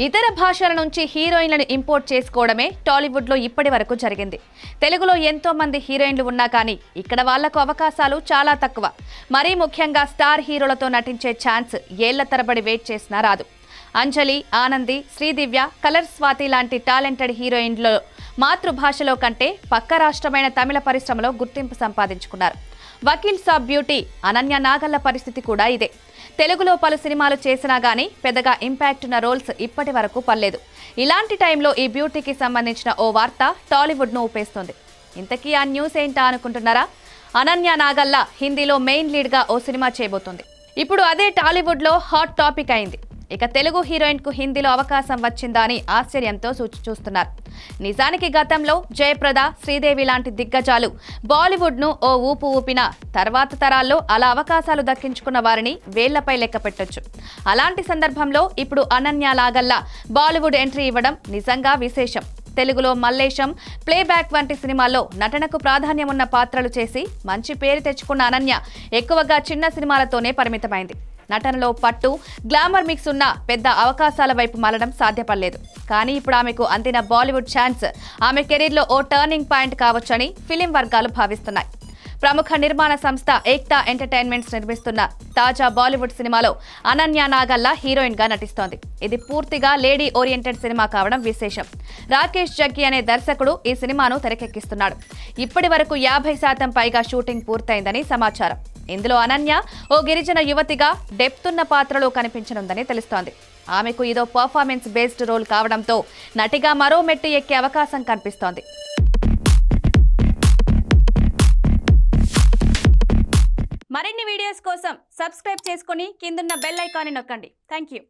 ఇతర భాషల నుంచి హీరోయిన్లను ఇంపోర్ట్ చేసుకోవడమే టాలీవుడ్లో ఇప్పటివరకు జరిగింది. తెలుగులో ఎంతో మంది హీరోయిన్లు ఉన్నా కానీ ఇక్కడ వాళ్లకు అవకాశాలు చాలా తక్కువ. మరీ ముఖ్యంగా స్టార్ హీరోలతో నటించే ఛాన్స్ ఏళ్ల తరబడి వెయిట్ చేసినా రాదు. అంజలి, ఆనంది, శ్రీదివ్య, కలర్ స్వాతి లాంటి టాలెంటెడ్ హీరోయిన్లు మాతృభాషలో కంటే పక్క రాష్ట్రమైన తమిళ పరిశ్రమలో గుర్తింపు సంపాదించుకున్నారు. వకీల్ సాబ్ బ్యూటీ అనన్య నాగళ్ల పరిస్థితి కూడా ఇదే. తెలుగులో పలు సినిమాలు చేసినా గానీ పెద్దగా ఇంపాక్ట్ ఉన్న రోల్స్ ఇప్పటి వరకు పడలేదు. ఇలాంటి టైంలో ఈ బ్యూటీకి సంబంధించిన ఓ వార్త టాలీవుడ్ను ఊపేస్తోంది. ఇంతకీ ఆ న్యూస్ ఏంటా అనుకుంటున్నారా? అనన్య నాగళ్ల హిందీలో మెయిన్ లీడ్గా ఓ సినిమా చేయబోతోంది. ఇప్పుడు అదే టాలీవుడ్లో హాట్ టాపిక్ అయింది. ఇక తెలుగు హీరోయిన్కు హిందీలో అవకాశం వచ్చిందా అని ఆశ్చర్యంతో చూస్తున్నారు. నిజానికి గతంలో జయప్రద, శ్రీదేవి లాంటి దిగ్గజాలు బాలీవుడ్ను ఓ ఊపు ఊపిన తర్వాత తరాల్లో అలా అవకాశాలు దక్కించుకున్న వారిని వేళ్లపై లెక్క పెట్టొచ్చు. అలాంటి సందర్భంలో ఇప్పుడు అనన్య నాగళ్ల బాలీవుడ్ ఎంట్రీ ఇవ్వడం నిజంగా విశేషం. తెలుగులో మల్లేశం, ప్లేబ్యాక్ వంటి సినిమాల్లో నటనకు ప్రాధాన్యం ఉన్న పాత్రలు చేసి మంచి పేరు తెచ్చుకున్న అనన్య ఎక్కువగా చిన్న సినిమాలతోనే పరిమితమైంది. నటనలో పట్టు, గ్లామర్ మిక్స్ ఉన్న పెద్ద అవకాశాల వైపు మళ్లడం సాధ్యపడలేదు. కానీ ఇప్పుడు ఆమెకు అందిన బాలీవుడ్ ఛాన్స్ ఆమె కెరీర్లో ఓ టర్నింగ్ పాయింట్ కావచ్చని ఫిలిం వర్గాలు భావిస్తున్నాయి. ప్రముఖ నిర్మాణ సంస్థ ఏక్తా ఎంటర్టైన్మెంట్స్ నిర్మిస్తున్న తాజా బాలీవుడ్ సినిమాలో అనన్య నాగళ్ల హీరోయిన్ గా నటిస్తోంది. ఇది పూర్తిగా లేడీ ఓరియంటెడ్ సినిమా కావడం విశేషం. రాకేష్ జగ్గి అనే దర్శకుడు ఈ సినిమాను తెరకెక్కిస్తున్నాడు. ఇప్పటి వరకు 50% పైగా షూటింగ్ పూర్తయిందని సమాచారం. ఇందులో అనన్య ఓ గిరిజన యువతిగా డెప్త్ ఉన్న పాత్రలో కనిపించనుందని తెలుస్తోంది. ఆమెకు ఇదో పర్ఫార్మెన్స్ బేస్డ్ రోల్ కావడంతో నటిగా మరో మెట్టు ఎక్కే అవకాశం కనిపిస్తోంది. మరిన్ని వీడియోస్ కోసం సబ్స్క్రైబ్ చేసుకుని కిందున్న బెల్ ఐకాన్ని నొక్కండి. థాంక్యూ.